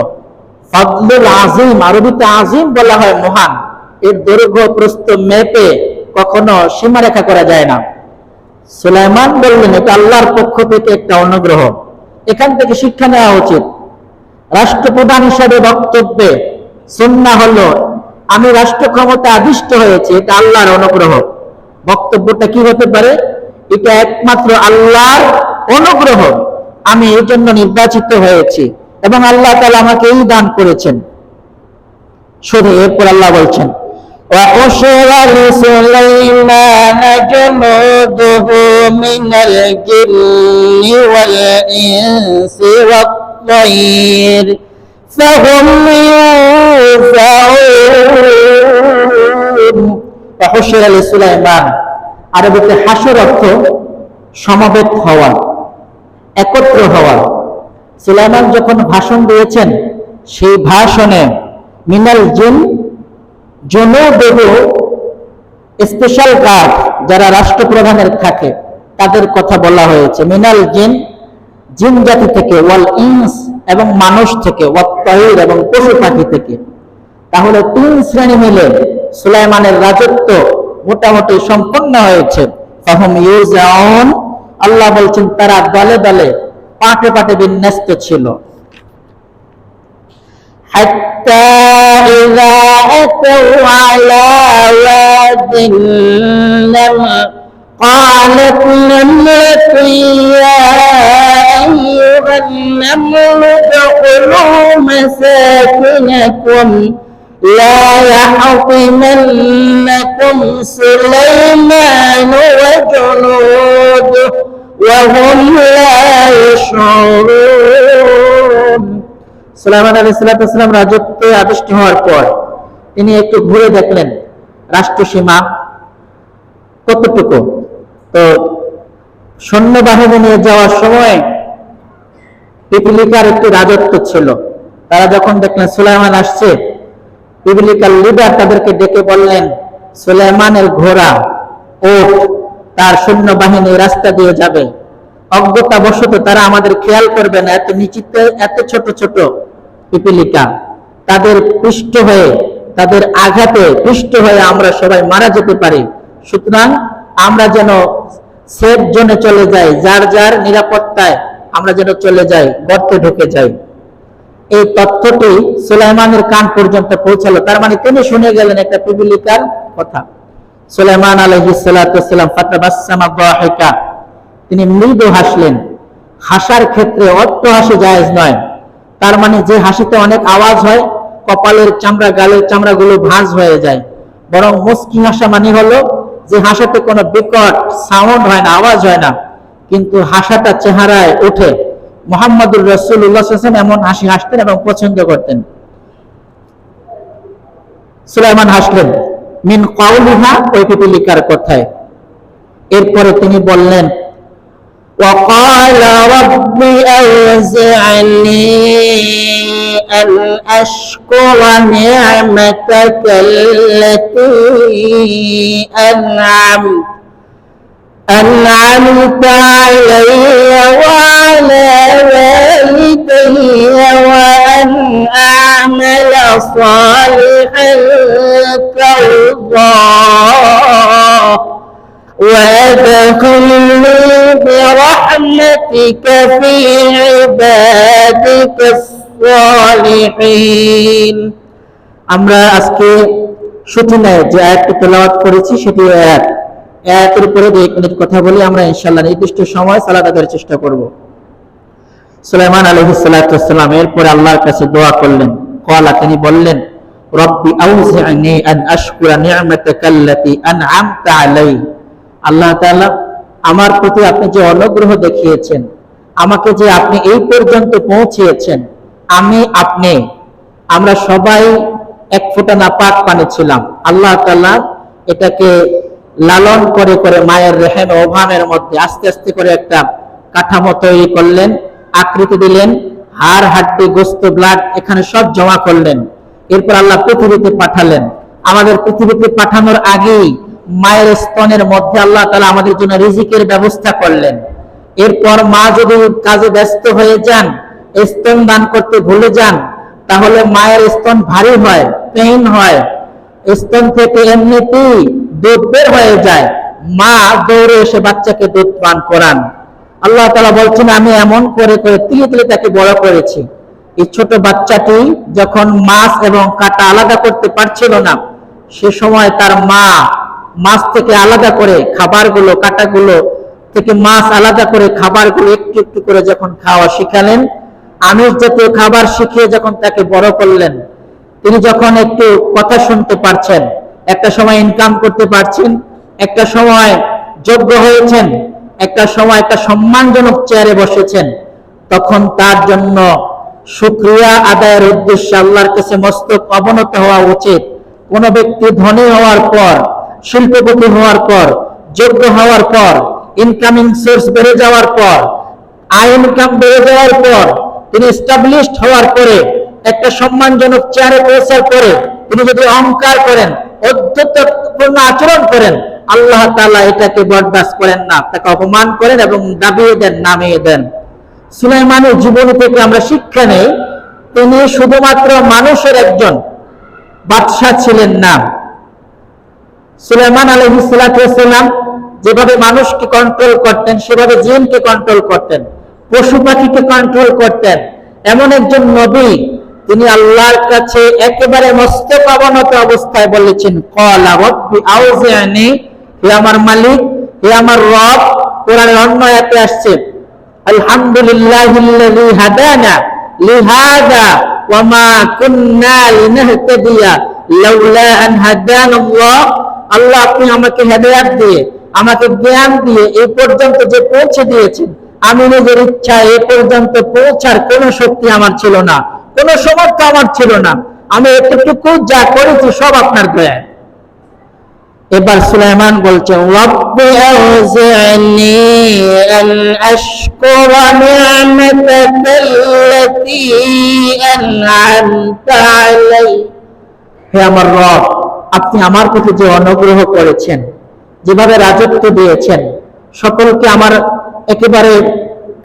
ফাদলুল আযীম, আরবিতে আযীম বলা হয় মহান। এর দৈর্ঘ্য প্রস্থ মেপে কখনো সীমারেখা করা যায় না। সুলাইমান বললেন, এটা আল্লাহর পক্ষ থেকে একটা অনুগ্রহ। এখান থেকে শিক্ষা নেওয়া উচিত। রাষ্ট্রপ্রধান হিসাবে বক্তব্যে সুন্নাহ হলো, আমি রাষ্ট্র ক্ষমতা আদিষ্ট হয়েছি, এটা আল্লাহর অনুগ্রহ। বক্তব্যটা কি হতে পারে? এটা একমাত্র আল্লাহর অনুগ্রহ, আমি এই জন্য নির্বাচিত হয়েছি এবং আল্লাহ তাআলা আমাকে এই দান করেছেন। শুধু এরপর আল্লাহ বলছেন, وَحُشِرَ لِسُلَيْمَانَ جُنُودُهُ مِنَ الْجِنِّ وَالْإِنسِ وَالطَّيْرِ فَهُمْ يُوزَعُونَ। وَحُشِرَ لِسُلَيْمَانَ, আরবিতে হাসর অর্থ সমবেত হওয়া, একত্র হওয়া। সুলাইমান যখন ভাষণ দিয়েছেন, সেই ভাষণে মিনাল জিন, জুনুদুহু, স্পেশাল গার্ড যারা রাষ্ট্রপ্রধানের থাকে তাদের কথা বলা হয়েছে। মিনাল জিন, জিন জাতি থেকে, ওয়াল ইনস, এবং মানুষ থেকে, ওয়াত-তায়র এবং পশু পাখি থেকে। তাহলে 3 শ্রেণী মিলে সুলাইমানের রাজত্ব মোটামুটি সম্পন্ন হয়েছে। ফাহুম ইউজাউন, আল্লাহ বলছেন তারা দলে দলে পাটে পাটে বিন্যস্ত ছিল। হাত্তা ইযা আতাউ আলা ওয়াদিন নামল قالت نملة يا أيها النمل ادخلوا مساكنكم لا يحطمنكم سليمان وجنوده وهم لا يشعرون। সুলাইমান আলাইহিস সালাম রাজত্বে আবিষ্ট হওয়ার পর তিনি একটু ঘুরে দেখলেন রাষ্ট্রসীমা কতটুকু। তো সৈন্যবাহিনী নিয়ে যাওয়ার সময় পিপিলিকার একটি রাজত্ব ছিল। তারা যখন দেখলেন সুলাইমান আসছে, পিপিলিকার লিডার তাদেরকে ডেকে বললেন, সুলাইমানের ঘোড়া, ওট, তার সৈন্যবাহিনী রাস্তা দিয়ে যাবে। অজ্ঞতাবশত তারা আমাদের খেয়াল করবে না, এত নিচিতে এত ছোট ছোট পিপিলিকা, তাদের পৃষ্ঠ হয়ে, তাদের আঘাতে পৃষ্ঠ হয়ে আমরা সবাই মারা যেতে পারি। সুতরাং আমরা যেন সেফ জোনে চলে যাই, যার যার নিরাপত্তায় আমরা যেন চলে যাই, গর্তে ঢুকে যাই। এই তথ্যটি সুলাইমানের কান পর্যন্ত পৌঁছালো। তার মানে তিনি শুনে গেলেন একটা পিপিলিকার কথা। সুলাইমান আলাইহিস সালাতু ওয়াস সালাম ফাতাবাসসামা দাহিকা, তিনি মৃদু হাসলেন। হাসার ক্ষেত্রে অট্ট হাসি জায়েজ নয়। তার মানে যে হাসিতে অনেক আওয়াজ হয়, কপালের চামড়া, গালের চামড়াগুলো ভাঁজ হয়ে যায়, বরং মুস্কি হাসা মানে হলো যে হাসাতে কোনো বিকট সাউন্ড হয় না, আওয়াজ হয় না, কিন্তু হাসাটা চেহারায় ওঠে। মুহাম্মদুর রাসূলুল্লাহ সাল্লাল্লাহু আলাইহি ওয়াসাল্লাম এমন হাসি হাসতেন এবং পছন্দ করতেন। সুলাইমান হাসলেন মিন কাউলিহা, ওই পিপিলিকার কথায়। এরপরে তিনি বললেন, وقال رب أوزعني أن أشكر نعمتك التي أنعمت علي وعلى والدي وأن أعمل صالحا ترضاه وأدخلني برحمتك في عبادك الصالحين। আমরা আজকে শুটিংয়ে যে আয়াতটি তেলাওয়াত করেছি সেটি আয়াতের উপরে 2 মিনিট কথা বলি আমরা ইনশাআল্লাহ। নির্দিষ্ট সময় সালাত আদায়ের চেষ্টা করব। সুলাইমান আলাইহিস সালাতু ওয়াস সালাম এরপরে আল্লাহর কাছে দোয়া করলেন। ক্বালা, তিনি বললেন, রব্বি আউজি'নি আন আশকুরা নি'মাতাকাল্লাতী আন'আমতা আলাইহি, আল্লাহ তাআলা আমার প্রতি আপনি যে অনুগ্রহ দেখিয়েছেন, আমাকে যে আপনি এই পর্যন্ত পৌঁছিয়েছেন, আমরা সবাই এক ফোঁটা নাপাক পানি ছিলাম। আল্লাহ তাআলা এটাকে লালন করে করে মায়ের রেহেম ওভামের মধ্যে আস্তে আস্তে করে একটা কাঠামো তৈরি করলেন, আকৃতি দিলেন, হাড় হাড্ডি গোস্ত ব্লাড এখানে সব জমা করলেন। এরপর আল্লাহ পৃথিবীতে পাঠালেন। আমাদের পৃথিবীতে পাঠানোর আগেই মায়ের স্তনের মধ্যে আল্লাহ তাআলা আমাদের জন্য রিজিকের ব্যবস্থা করলেন। এরপর মা যদি কাজে ব্যস্ত হয়ে যান, স্তন দান করতে ভুলে যান, তাহলে মায়ের স্তন ভারী হয়, পেইন হয়, স্তন থেকে এমনিতেই দুধ বের হয়ে যায়, মা দৌড়ে এসে বাচ্চাকে দুধ পান করান। আল্লাহ তাআলা বলছেন, আমি এমন করে করে তিলে তিলে তাকে বড় করেছি। এই ছোট বাচ্চাটি যখন মাছ এবং কাঁটা আলাদা করতে পারছিল না, সে সময় তার মা মাছ থেকে আলাদা করে খাবারগুলো, কাঁটাগুলো থেকে মাছ আলাদা করে খাবারগুলো একটু একটু করে যখন খাওয়া শিখালেন, আমিষ জাতীয় খাবার শিখিয়ে যখন তাকে বড় করলেন, তিনি যখন একটু কথা শুনতে পারছেন, একটা সময় ইনকাম করতে পারছেন, একটা সময় যোগ্য হয়েছেন, একটা সময় একটা সম্মানজনক চেয়ারে বসেছেন, তখন তার জন্য শুকরিয়া আদায়ের উদ্দেশ্যে আল্লাহর কাছে মস্তক অবনত হওয়া উচিত। কোন ব্যক্তি ধনী হওয়ার পর, শিল্পপতি হওয়ার পর, যোগ্য হওয়ার পর, ইনকামিং সোর্স বেড়ে যাওয়ার পর, আয় ইনকাম বেড়ে যাওয়ার পর, তিনি এস্টাবলিশড হওয়ার পরে, একটা সম্মানজনক চেয়ারে পৌঁছার পরে তিনি যদি অহংকার করেন, অধ্যত্বপূর্ণ আচরণ করেন, আল্লাহ তাআলা এটাকে বরদাস্ত করেন না, তাকে অপমান করেন এবং দাবিয়ে দেন, নামিয়ে দেন। সুলাইমানের জীবনী থেকে আমরা শিক্ষা নেই, তিনি শুধুমাত্র মানুষের একজন বাদশাহ ছিলেন না। সুলাইমান আলাইহিস সালাম যেভাবে মানুষকে কন্ট্রোল করতেন, সেভাবে জিনকে কন্ট্রোল করতেন, পশু পাখিকে কন্ট্রোল করতেন। এমন একজন নবী, তিনি আল্লাহর কাছে একেবারে মস্তক অবনত অবস্থায় বলেছেন, ক্বালা রাব্বি আউজি'নি, হে আমার মালিক, হে আমার রব। কোরআনের অন্য আয়াতে আসছে, আলহামদুলিল্লাহিল্লাযী হাদানা লিহাযা ওয়া মা কুন্না লিনাহতাদিয়া লাউলা আন হাদানাল্লাহ। আল্লাহ, আপনি আমাকে হেদায়েত দিয়ে, আমাকে জ্ঞান দিয়ে এই পর্যন্ত যে পৌঁছে দিয়েছেন, আমি নিজের ইচ্ছা এই পর্যন্ত পৌঁছার কোনো শক্তি আমার ছিল না, কোনো সামর্থ্য আমার ছিল না। আমি এতটুকু যা করেছি সব আপনার দয়া। এবার সুলাইমান বলছেন, রাব্বি আউজি'নি আন আশকুরা নি'মাতাকাল্লাতী আন'আমতা আলাইহি। হে আমার রব, আপনি আমার প্রতি যে অনুগ্রহ করেছেন, যেভাবে রাজত্ব দিয়েছেন, সকলকে আমার একেবারে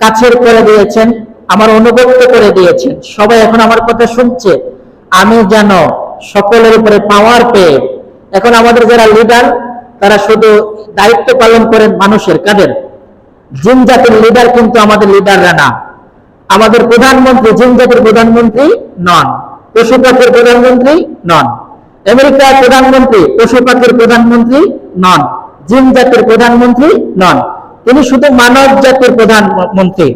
কাছের করে দিয়েছেন, আমার অনুগত করে দিয়েছেন, সবাই এখন আমার কথা শুনছে, আমি যেন সকলের উপরে পাওয়ার পেয়ে, এখন আমাদের যারা লিডার, তারা শুধু দায়িত্ব পালন করেন মানুষের, কাদের? জিন জাতির লিডার কিন্তু আমাদের লিডাররা না। আমাদের প্রধানমন্ত্রী জিন জাতির প্রধানমন্ত্রী নন, পশু পাখির প্রধানমন্ত্রী নন। আমেরিকার প্রধানমন্ত্রী পশু পাখির প্রধানমন্ত্রী নন, জিন জাতির প্রধানমন্ত্রী নন, তিনি শুধু মানব জাতির প্রধানমন্ত্রী।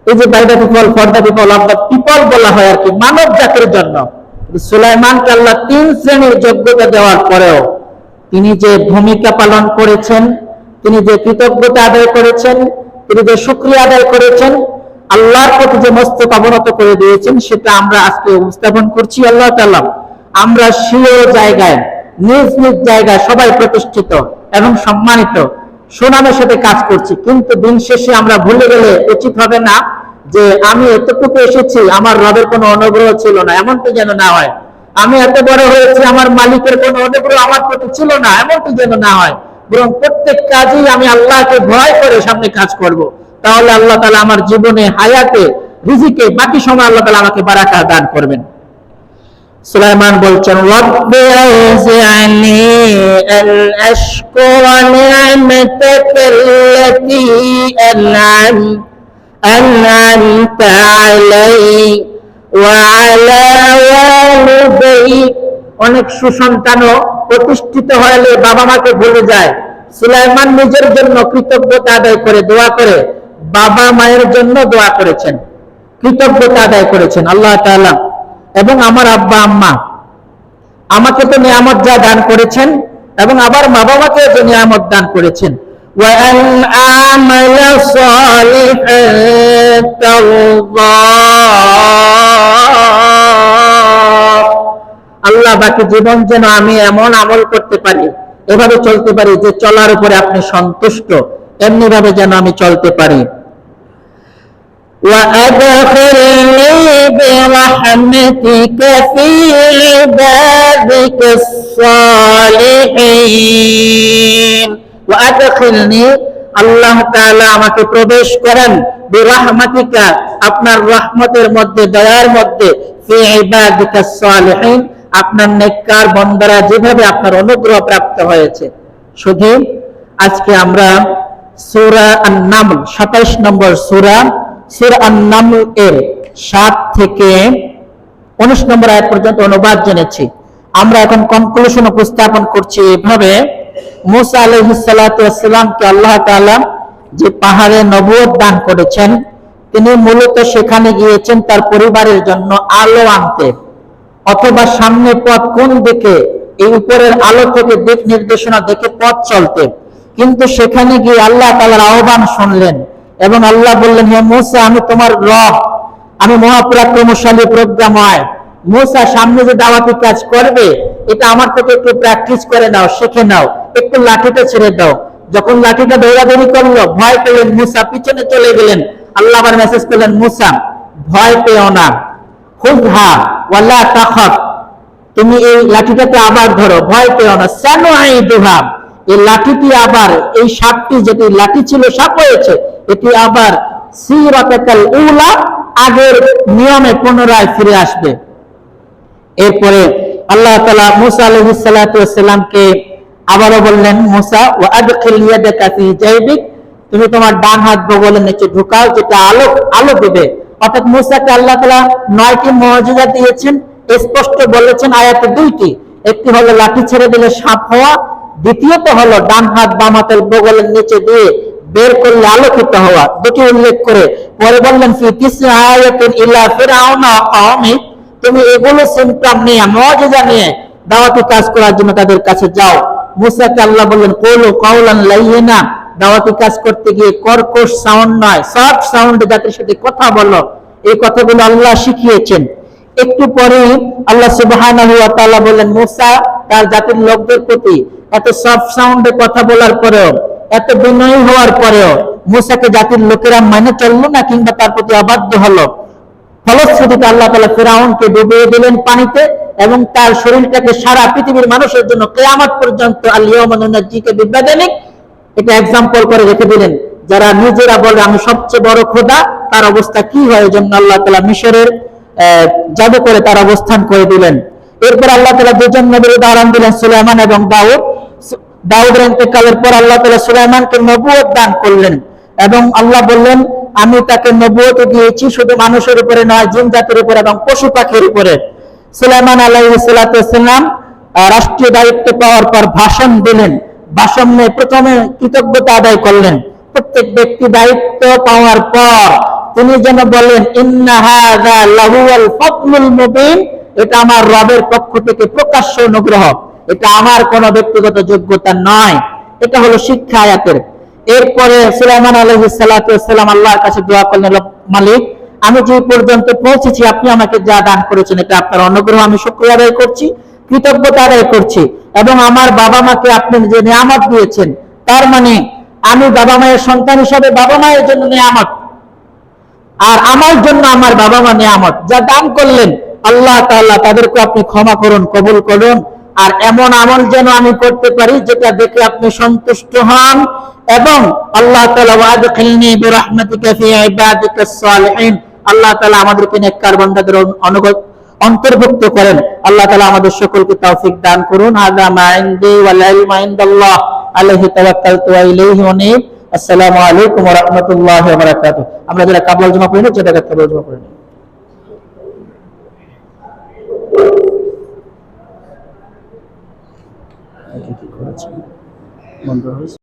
এই যে by the people, for the people, of the people বলা হয় আর কি, মানব জাতির জন্য। সুলাইমানকে আল্লাহ 3 শ্রেণীর যোগ্যতা দেওয়ার পরেও তিনি যে ভূমিকা পালন করেছেন, তিনি যে কৃতজ্ঞতা আদায় করেছেন, তিনি যে শুকরিয়া আদায় করেছেন, আল্লাহর প্রতি যে মস্তক অবনত করে দিয়েছেন, সেটা আমরা আজকে উপস্থাপন করছি। আল্লাহ তাআলা, আমরা স্বীয় জায়গায়, নিজ নিজ জায়গায় সবাই প্রতিষ্ঠিত এবং সম্মানিত, সুনামের সাথে কাজ করছি, কিন্তু দিন শেষে আমরা ভুলে গেলে উচিত হবে না যে আমি এতটুকু এসেছি, আমার রবের কোনো অনুগ্রহ ছিল না, এমনটি যেন না হয়। আমি এত বড় হয়েছি, আমার মালিকের কোনো অনুগ্রহ আমার প্রতি ছিল না, এমনটি যেন না হয়। বরং প্রত্যেক কাজেই আমি আল্লাহকে ভয় করে সামনে কাজ করব। তাহলে আল্লাহ তাআলা আমার জীবনে, হায়াতে, রিজিকে, বাকি সময় আল্লাহ তাআলা আমাকে বারাকা দান করবেন। সুলাইমান বলছেন, রাব্বি আউজি'নি আন আশকুরা নি'মাতাকাল্লাতী আন'আমতা আলাইহি ওয়া আলা ওয়ালিদাইহি। অনেক সুসন্তানও প্রতিষ্ঠিত হলে বাবা মাকে ভুলে যায়। সুলাইমান নিজের জন্য কৃতজ্ঞতা আদায় করে, দোয়া করে, বাবা মায়ের জন্য দোয়া করেছেন, কৃতজ্ঞতা আদায় করেছেন আল্লাহ তাআলা। এবং আমার আব্বা আম্মা, আমাকে তো নিয়ামত যা দান করেছেন, এবং আবার মা বাবাকে যে নিয়ামত দান করেছেন, ওয়া আন আমালা সালিহান তারদাহ। আল্লাহ, বাকি জীবন যেন আমি এমন আমল করতে পারি, এভাবে চলতে পারি যে চলার উপরে আপনি সন্তুষ্ট, এমনি ভাবে যেন আমি চলতে পারি। وأدخلني برحمتك في عبادك الصالحين। وأدخلني, আল্লাহ তাআলা আমাকে প্রবেশ করেন, বিরহমাতিকা, আপনার রহমতের মধ্যে, দয়ার মধ্যে, ফি ইবাদিকা সালিহিন, আপনার নেককার বান্দারা যেভাবে আপনার অনুগ্রহ প্রাপ্ত হয়েছে। শুধু আজকে আমরা সূরা আন-নামল 27 নম্বর সূরা, সূরা আন-নামল এর 7 থেকে 19 নম্বর আয়াত পর্যন্ত অনুবাদ জেনেছি। আমরা এখন কনক্লুশন উপস্থাপন করছি এভাবে, মুসা আলাইহিস সালাতু ওয়াস সালামকে আল্লাহ তাআলা যে পাহাড়ে নবুয়ত দান করেছেন, তিনি মূলত সেখানে গিয়েছেন তার পরিবারের জন্য আলো আনতে, অথবা সামনে পথ কোন দিকে, এই উপরের আলো থেকে দিক নির্দেশনা দেখে পথ চলতে। কিন্তু সেখানে গিয়ে আল্লাহ তাআলার আহ্বান শুনলেন এবং আল্লাহ বললেন, হে মুসা, আমি তোমার রব, আমি মহাপরাক্রমশালী, প্রজ্ঞাময়। মুসা, সামনে যে দাওয়াতি কাজ করবে, এটা আমার থেকে একটু প্র্যাকটিস করে নাও, শিখে নাও, একটু লাঠিটা ছেড়ে দাও। যখন লাঠিটা দৌড়াদৌড়ি করলো, ভয় পেলেন মুসা, পিছনে চলে গেলেন। আল্লাহ আবার মেসেজ করলেন, মুসা, ভয় পেও না, খুযহা ওয়ালা তাখাফ, তুমি এই লাঠিটাকে আবার ধরো, ভয় পেও না। সানুঈদুহা, এই লাঠিটি আবার, এই সাপটি যেটি লাঠি ছিল সাপ হয়েছে, এটি আবার সিরাতাকাল উলা, আগের নিয়মে পুনরায় ফিরে আসবে। এরপরে আল্লাহ তাআলা মুসা আলাইহিস সালাতু ওয়াস সালামকে আবারো বললেন, মুসা ওয়া আদখিল ইয়াদাকা ফি জাইবিক, তুমি তোমার ডান হাত বগলের নিচে ঢুকাও, যেটা আলো দেবে। অর্থাৎ মুসাকে আল্লাহ তাআলা 9টি মুআজিজা দিয়েছেন, স্পষ্ট বলেছেন আয়াতে 2টি। একটি হলো লাঠি ছেড়ে দিলে সাপ হওয়া, দ্বিতীয়ত হলো ডান হাত বাম হাতের বগলের নিচে দিয়ে বের করলে আলোকিত হওয়া, দুটি উল্লেখ করে পরে বললেন ফি তিসি আয়াতিন ইলা ফিরআউনা ওয়া কওমি, তুমি এগুলো সিম্পটম নিয়ে, মুআজিজা নিয়ে দাওয়াতি কাজ করার জন্য তাদের কাছে যাও। মুসাকে আল্লাহ বললেন কুলু কাওলান লাইয়িনা, দাওয়াতি কাজ করতে গিয়ে কর্কশ সাউন্ড নয়, সফট সাউন্ডে জাতির সাথে কথা বলো। এই কথাগুলো আল্লাহ শিখিয়েছেন। একটু পরে আল্লাহ সুবহানাহু ওয়া তাআলা বললেন, মুসা তার জাতির লোকদের প্রতি এত সফট সাউন্ডে কথা বলার পরেও, এত বিনয়ী হওয়ার পরেও মুসাকে জাতির লোকেরা মানে চললো না, কিংবা তার প্রতি অবাধ্য হলো। ফলশ্রুতিতে আল্লাহ তাআলা ফিরআউনকে ডুবিয়ে দিলেন পানিতে, এবং তার শরীরটাকে সারা পৃথিবীর মানুষের জন্য কিয়ামত পর্যন্ত আল ইয়াউমা নুনাজ্জিকা বিবাদানিক, এটা एग्जांपल করে রেখে দিলেন। যারা নিজেরা বলে আমি সবচেয়ে বড় খোদা, তার অবস্থা কি হয়, এজন্য আল্লাহ তাআলা মিশরের জাদু করে তার অবস্থান করে দিলেন। এরপর আল্লাহ তাআলা দুজন নবীর উদাহরণ দিলেন, সুলাইমান এবং দাউদ। দাউদের ইন্তেকালের পর আল্লাহ তাআলা সুলাইমানকে নবুয়ত দান করলেন, এবং আল্লাহ বললেন আমি তাকে নবুয়ত দিয়েছি শুধু মানুষের উপরে নয়, জিন জাতির উপরে এবং পশু পাখির উপরে। সুলাইমান আলাইহিস সালাতু ওয়াস সালাম রাষ্ট্রীয় দায়িত্ব পাওয়ার পর ভাষণ দিলেন। ভাষণে প্রথমে কৃতজ্ঞতা আদায় করলেন। প্রত্যেক ব্যক্তি দায়িত্ব পাওয়ার পর তিনি যেন বলেন ইন্না হাযা লাহুয়াল ফাদলুল মুবিন, এটা আমার রবের পক্ষ থেকে প্রকাশ্য অনুগ্রহ, এটা আমার কোনো ব্যক্তিগত যোগ্যতা নয়। এটা হলো শিক্ষা আয়াতের। এরপরে সুলাইমান আলাইহিস সালাতু ওয়াস সালাম আল্লাহর কাছে দোয়া করলেন, মালিক আমি যে পর্যন্ত পৌঁছেছি আপনি আমাকে যা দান করেছেন এটা আপনার অনুগ্রহ, আমি শুকরিয়া আদায় করছি, কৃতজ্ঞতা আদায় করছি। এবং আমার বাবা মাকে আপনি যে নিয়ামত দিয়েছেন, তার মানে আমি বাবা মায়ের সন্তান হিসাবে বাবা মায়ের জন্য নিয়ামত, আর আমার জন্য আমার বাবা মা নিয়ামত। যা দান করলেন আল্লাহ তাআলা তাদেরকে আপনি ক্ষমা করুন, কবুল করুন, আর এমন আমল যেন আমি করতে পারি যেটা দেখে আপনি সন্তুষ্ট হন। এবং আল্লাহ তাআলা ওয়াদখিলনি বিরহমাতিকা ফি ইবাদিকাস সালিহিন, আল্লাহ তাআলা আমাদেরকে নেককার বান্দাদের অন্তর্ভুক্ত করেন। আল্লাহ তাআলা আমাদের সকলকে তৌফিক দান করুন। হাযা মা ইনদি ওয়াল ইলমু ইনদাল্লাহ, আলাইহি তাওয়াক্কালতু ওয়া ইলাইহি উনীব। আসসালামু আলাইকুম ওয়া রাহমাতুল্লাহি ওয়া বারাকাতুহু। আমরা যারা কাবুল জমা করি না, যেটা কাবুল জমা করি না। কি করেছে বন্ধ হয়েছে।